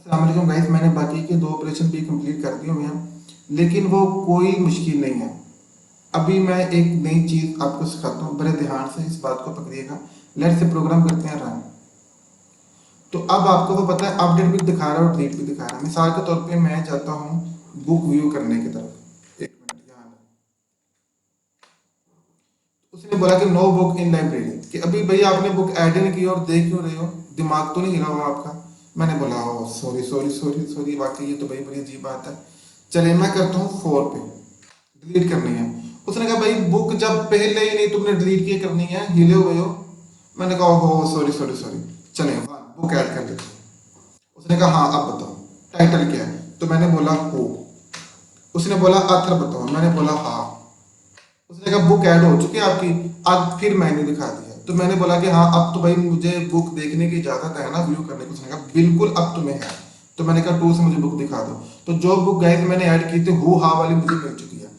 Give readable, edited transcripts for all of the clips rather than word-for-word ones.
अस्सलाम वालेकुम गाइस, मैंने बाकी के 2 ऑपरेशन भी कंप्लीट कर दिए हुए हैं, लेकिन वो कोई मुश्किल नहीं है। अभी मैं एक नई चीज़ आपको सिखाता हूँ, बड़े ध्यान से इस बात को पकड़िएगा। लेट्स से प्रोग्राम करते हैं रन। तो अब आपको वो पता है अपडेट भी दिखा रहा है और डिलीट भी दिखा रहा है। मिसाल के तौर पे मैं जाता हूँ बुक व्यू करने की तरफ। एक मिनट यहाँ उसने बोला कि नो बुक इन लाइब्रेरी, कि अभी भैया आपने बुक ऐड नहीं की और देख क्यों रहे हो, दिमाग तो नहीं हिला हुआ आपका। मैंने बोला ओ सॉरी सॉरी सॉरी सॉरी, वाकई ये तो भाई बड़ी अजीब बात है। चलिए मैं करता हूँ 4 पे, डिलीट करनी है। उसने कहा भाई बुक जब पहले ही नहीं तुमने डिलीट किए करनी है, हिले हुए हो। मैंने कहा हो सॉरी सॉरी सॉरी, चले बुक ऐड कर लेते। उसने कहा हाँ अब बताओ टाइटल क्या है, तो मैंने बोला हो। उसने बोला ऑथर बताओ, मैंने बोला हाँ। उसने कहा बुक ऐड हो चुकी है आपकी। अब फिर मैंने दिखा दिया, तो मैंने बोला कि हाँ अब तो भाई मुझे बुक देखने की इजाजत है ना, व्यू करने की। उसने कहा बिल्कुल अब तुम्हें है। तो मैंने कहा 2 से मुझे बुक दिखा दो। तो जो बुक गाइस मैंने ऐड की थी वो हाँ वाली मुझे मिल चुकी है।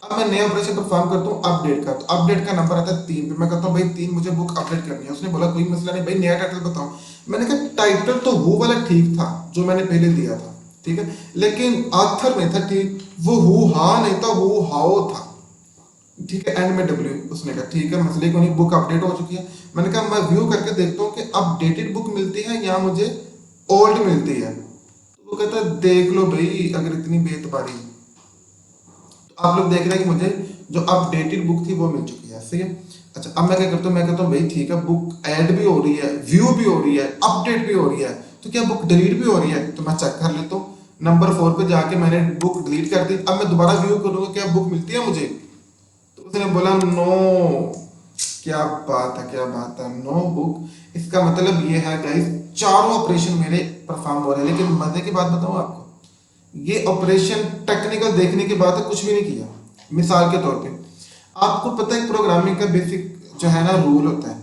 अब मैं नया ऑपरेशन परफॉर्म करता हूँ अपडेट का। तो अपडेट का नंबर आता है 3 पे। मैं कहता हूँ भाई 3 मुझे बुक अपडेट करनी है। उसने बोला कोई मसला नहीं भाई, नया टाइटल बताओ। मैंने कहा टाइटल तो वो वाला ठीक था जो मैंने पहले दिया था, ठीक है, लेकिन ऑथर नहीं था ठीक, वो हु हा नहीं था, वो हाओ था, ठीक है, एंड में डब्ल्यू। उसने कहा ठीक है मसले को नहीं, बुक अपडेट हो चुकी है। मैंने कहा मैं व्यू करके देखता हूँ कि अपडेटेड बुक मिलती है या मुझे ओल्ड मिलती है। तो वो कहता है देख लो भाई अगर इतनी बेतबारी। तो आप लोग देख रहे हैं कि मुझे जो अपडेटेड बुक थी वो मिल चुकी है, सही है। अच्छा अब मैं क्या करता हूँ, मैं कहता हूँ भाई ठीक है बुक ऐड भी हो रही है, व्यू भी हो रही है, अपडेट भी हो रही है, तो क्या बुक डिलीट भी हो रही है? तो मैं चेक कर लेता हूँ। नंबर 4 पे जाके मैंने बुक डिलीट कर दी। अब मैं दोबारा व्यू करूंगा क्या बुक मिलती है मुझे? तो उसने बोला नो। क्या बात है, क्या बात है, नो बुक। इसका मतलब ये है गाइस चारों ऑपरेशन मेरे परफॉर्म हो रहे हैं। लेकिन मजे की बात बताऊं आपको, ये ऑपरेशन टेक्निकल देखने के बाद कुछ भी नहीं किया। मिसाल के तौर पे आपको पता है प्रोग्रामिंग का बेसिक जो है ना रूल होता है,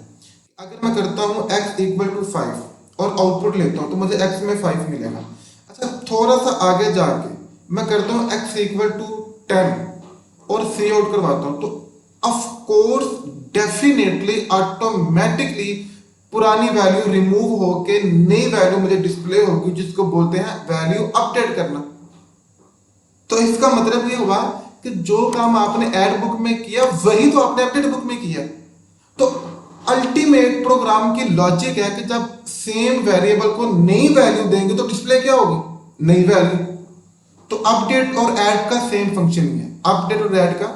अगर मैं करता हूँ x इक्वल टू 5 और आउटपुट लेता हूँ तो मुझे x में 5 मिलेगा। अच्छा थोड़ा सा आगे जाके मैं करता हूँ x इक्वल टू 10 और सी आउट करवाता हूँ, तो ऑफ कोर्स डेफिनेटली ऑटोमेटिकली पुरानी वैल्यू रिमूव होके नई वैल्यू मुझे डिस्प्ले होगी, जिसको बोलते हैं वैल्यू अपडेट करना। तो इसका मतलब ये हुआ कि जो काम आपने ऐड बुक में किया वही तो आपने अपडेट बुक में किया। तो अल्टीमेट प्रोग्राम की लॉजिक है कि जब सेम वेरिएबल को नई वैल्यू देंगे तो डिस्प्ले क्या होगी? नई वैल्यू। तो अपडेट और ऐड का सेम फंक्शन ही है, अपडेट और ऐड का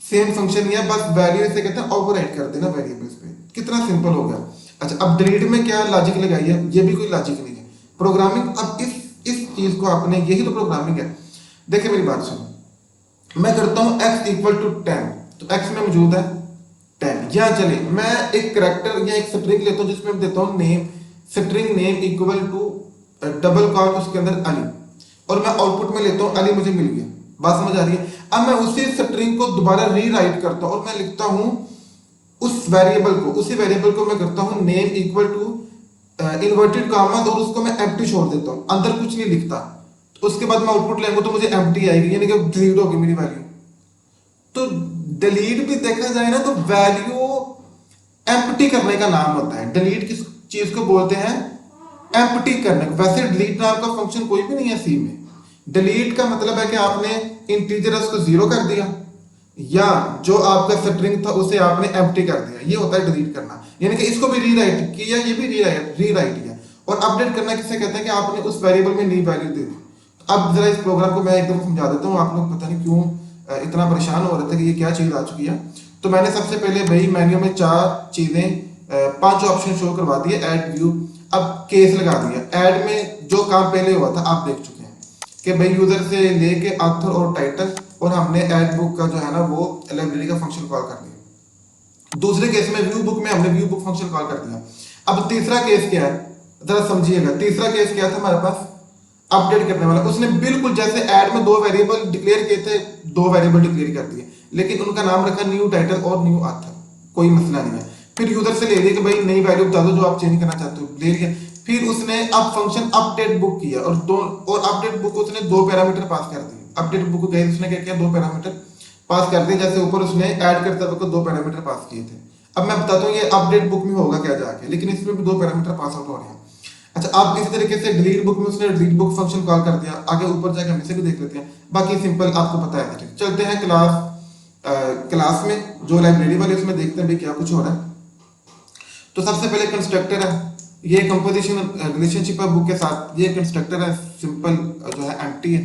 सेम फंक्शन ही है, बस वैल्यू से कहते हैं ओवरराइट कर देना वेरिएबल्स पे। कितना सिंपल हो गया। अच्छा अब डिलीट में क्या लॉजिक लगाई है? ये भी कोई लॉजिक नहीं है प्रोग्रामिंग। अब इस चीज को आपने, यही तो प्रोग्रामिंग है। देखिए मेरी बात सुनो, मैं करता हूं x इक्वल टू 10, तो x में मौजूद है 10। यहां चले मैं एक करेक्टर या एक स्ट्रिंग लेता हूं जिसमें देता हूं name, string name equal to double quote उसके अंदर अली, और मैं आउटपुट में लेता हूं अली, मुझे मिल गया। बात समझ आ रही है? अब मैं उसी स्ट्रिंग को दोबारा रीराइट करता हूं और मैं लिखता हूं उस वेरिएबल को, उसी वेरिएबल को मैं करता हूं name equal to inverted comma, और उसको मैं एम्प्टी छोड़ देता हूं, अंदर कुछ नहीं लिखता। तो उसके बाद मैं आउटपुट लेंगे तो मुझे एम्प्टी आएगी, यानी कि डिलीट होगी मेरी वैल्यू। तो डिलीट भी देखा जाए ना तो वैल्यू एम्प्टी करने का नाम होता है। डिलीट किस चीज को बोलते हैं? एम्प्टी करने को। वैसे डिलीट नाम का फंक्शन कोई भी नहीं है सी में। डिलीट का मतलब है कि आपने इंटीजर उसको 0 कर दिया, या जो आपका स्ट्रिंग था उसे आपने एम्प्टी कर दिया, ये होता है डिलीट करना। यानी कि इसको भी रीराइट किया, ये भी रीराइट किया। और अपडेट करना किसे कहते हैं? कि आपने उस वेरिएबल में नई वैल्यू दे दी। अब जरा इस प्रोग्राम को मैं एकदम समझा देता हूँ। आप लोग पता नहीं क्यों इतना परेशान हो रहे थे कि ये क्या चीज आ चुकी है। तो मैंने सबसे पहले भाई मेन्यू में 4 चीजें 5 ऑप्शन शो करवा दिए, ऐड व्यू। अब केस लगा दिया। ऐड में जो काम पहले हुआ था आप देख चुके हैं कि भाई यूजर से लेके ऑथर और टाइटल, और हमने ऐड बुक का जो है ना वो लाइब्रेरी का फंक्शन कॉल कर दिया। दूसरे केस में व्यू बुक में हमने व्यू बुक फंक्शन कॉल कर दिया। अब तीसरा केस क्या है जरा समझिएगा। तीसरा केस क्या था हमारे पास? अपडेट करने वाला। उसने बिल्कुल जैसे ऐड में 2 वेरिएबल डिक्लेयर किए थे, 2 वेरिएबल डिक्लेयर कर दिए, लेकिन उनका नाम रखा न्यू टाइटल और न्यू ऑथर, कोई मसला नहीं है। फिर यूजर से ले लिया कि भाई नई वैल्यू बता दो जो आप चेंज करना चाहते हो, ले लिया। फिर उसने अब फंक्शन अपडेट बुक किया, और अपडेट बुक उसने 2 पैरामीटर पास कर दिए। अपडेट बुक गए उसने क्या किया? 2 पैरामीटर पास कर दिए। जैसे ऊपर उसने ऐड करते वक्त 2 पैरामीटर पास किए थे। अब मैं बताता हूँ ये अपडेट बुक में होगा क्या जाके, लेकिन इसमें भी 2 पैरामीटर पास आउट हो रहे हैं। अच्छा, आप इसी तरीके से डिलीट बुक में उसने डिलीट बुक फंक्शन कॉल कर दिया, आगे ऊपर जाके हम इसे भी देख लेते हैं, बाकी सिंपल आपको पता है। ठीक, चलते हैं क्लास में जो लाइब्रेरी वाले उसमें देखते हैं भाई क्या कुछ हो रहा है। तो सबसे पहले कंस्ट्रक्टर है, ये कंपोजिशन रिलेशनशिप है बुक के साथ, ये कंस्ट्रक्टर है सिंपल जो है एम्प्टी है।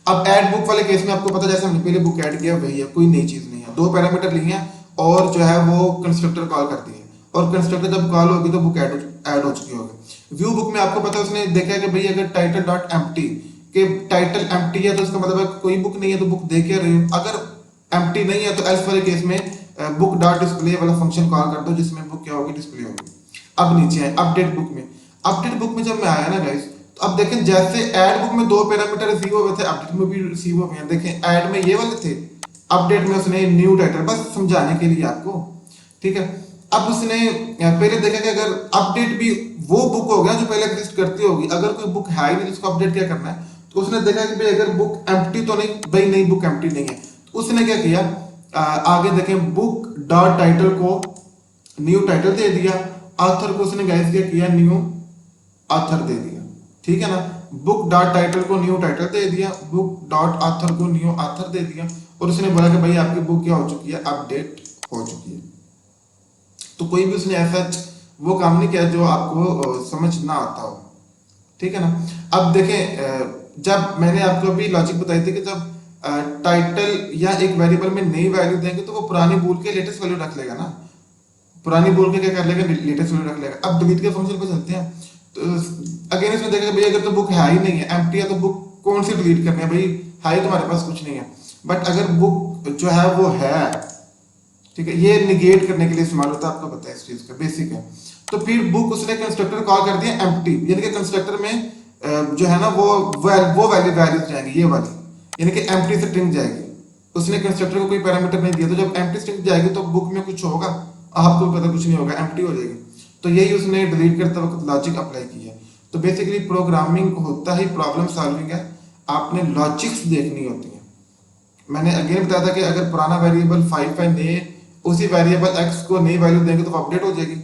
अब ऐड बुक वाले केस में आपको पता जैसे हमने पहले बुक ऐड किया वही है, कोई नई चीज नहीं है, दो पैरामीटर लिए हैं और जो है वो कंस्ट्रक्टर कॉल कर दिए, और कंस्ट्रक्टर जब कॉल होगी तो बुक ऐड हो चुकी होगी। व्यू बुक में आपको पता है उसने देखा है कि भाई अगर टाइटल डॉट एम्प्टी के टाइटल एम्प्टी है तो इसका मतलब है कोई बुक नहीं है, तो बुक देख रही हो। अगर एम्प्टी नहीं है तो एल्स वाले केस में बुक डॉट डिस्प्ले वाला फंक्शन कॉल कर दो जिसमें बुक क्या होगी, डिस्प्ले होगी। अब नीचे है अपडेट बुक में, अपडेट बुक में जब मैं आया ना गाइस, तो अब देखें जैसे ऐड बुक में दो पैरामीटर रिसीव हुए थे, अपडेट में भी रिसीव हुए हैं। देखें ऐड में ये वाले थे, अपडेट में उसने न्यू टाइटल, बस समझाने के लिए आपको, ठीक है। अब उसने पहले देखा कि अगर अपडेट भी वो बुक हो गया जो पहले एग्जिस्ट करती होगी, अगर कोई बुक है ही नहीं जिसको अपडेट क्या करना है, तो उसने देखा कि भाई अगर बुक एम्प्टी तो नहीं, भाई नहीं बुक एम्प्टी नहीं है, तो उसने क्या किया, आगे देखें बुक डॉट टाइटल को न्यू टाइटल दे दिया, ऑथर को उसने गाइस क्या किया, न्यू ऑथर दे दिया, ठीक है ना। बुक डॉट टाइटल को न्यू टाइटल दे दिया, बुक डॉट ऑथर को न्यू ऑथर दे दिया, और उसने बोला कि भाई आपकी बुक क्या हो चुकी है, अपडेट हो चुकी है। तो कोई भी उसने ऐसा वो काम नहीं किया जो आपको समझ ना आता हो, ठीक है ना। अब देखें जब मैंने आपको अभी लॉजिक बताई थी कि जब टाइटल या एक वेरिएबल में नई वैल्यू देंगे तो वो पुरानी बोल के लेटेस्ट वैल्यू रख लेगा ना, पुरानी बोल के क्या कर लेगा, लेटेस्ट वैल्यू रख लेगा। अब डिलीट के फंक्शन पे चलते हैं, तो अगेन इसमें देखेगा भाई अगर तो बुक है ही नहीं है, एम्प्टी है, तो बुक कौन सी डिलीट करनी है, भाई है ही तुम्हारे पास कुछ नहीं है। बट अगर बुक जो है वो है, ठीक है, ये निगेट करने के लिए इस्तेमाल होता है, आपको पता है इस चीज का बेसिक है। तो फिर बुक उसने कंस्ट्रक्टर कॉल कर दिया एम्प्टी, यानी कि कंस्ट्रक्टर में जो है ना वो वैल्यूज जाएंगी, ये वाली, यानी कि एम्प्टी से स्ट्रिंग जाएगी। उसने कंस्ट्रक्टर को कोई पैरामीटर नहीं दिया, तो जब एम्प्टी स्ट्रिंग जाएगी तो बुक में कुछ होगा, आपको भी पता कुछ नहीं होगा, एम्प्टी हो जाएगी। तो यही उसने डिलीट करते वक्त लॉजिक अप्लाई किया है। तो बेसिकली प्रोग्रामिंग होता ही प्रॉब्लम सॉल्विंग है, आपने लॉजिक्स देखनी होती है। मैंने अगेन बताया था कि अगर पुराना वेरिएबल 5 है, नए उसी वेरिएबल x को नई वैल्यू देंगे तो अपडेट हो जाएगी।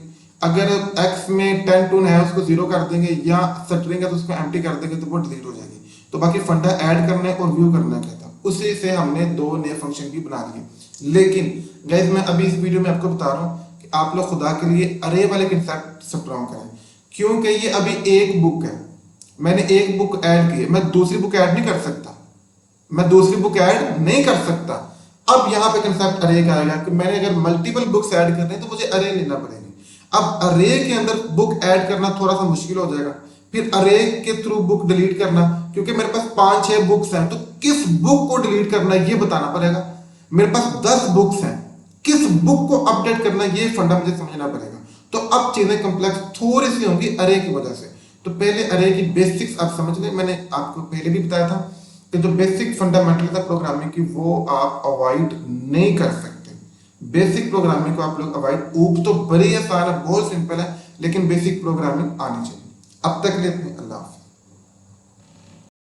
अगर x में 10 टून है उसको 0 कर देंगे, या स्ट्रिंग है तो उसको एम्प्टी कर देंगे तो वो डिलीट हो जाएगी। तो बाकी फंडा ऐड करना है और व्यू करना है कहता, उसी से हमने दो नए फंक्शन भी बना लिए। लेकिन गाइस मैं अभी इस वीडियो में आपको बता रहा हूँ कि आप लोग खुदा के लिए अरे वाले कंसेप्ट स्ट्रॉन्ग करें, क्योंकि ये अभी एक बुक है, मैंने एक बुक ऐड की है, मैं दूसरी बुक ऐड नहीं कर सकता, मैं दूसरी बुक ऐड नहीं कर सकता। अब यहाँ पे कंसेप्ट अरे का आएगा कि मैंने अगर मल्टीपल बुक्स ऐड करने हैं तो मुझे अरे लेना पड़ेगी। अब अरे के अंदर बुक ऐड करना थोड़ा सा मुश्किल हो जाएगा, फिर अरे के थ्रू बुक डिलीट करना, क्योंकि मेरे पास 5-6 बुक्स हैं, तो किस बुक को डिलीट करना ये बताना पड़ेगा। मेरे पास 10 बुक्स हैं, किस बुक को अपडेट करना ये फंडा मुझे समझना पड़ेगा। तो अब चीजें कॉम्प्लेक्स थोड़ी सी होंगी अरे की वजह से। तो पहले अरे की बेसिक्स आप समझ लें, मैंने आपको पहले भी बताया था कि जो बेसिक फंडामेंटल था प्रोग्रामिंग की वो आप अवॉइड नहीं कर सकते। बेसिक प्रोग्रामिंग को आप लोग अवॉइड, ऊप तो बड़ी आसान है, बहुत सिंपल है, लेकिन बेसिक प्रोग्रामिंग आनी चाहिए। अब तक लेते हैं, अल्लाह हाफ़िज़।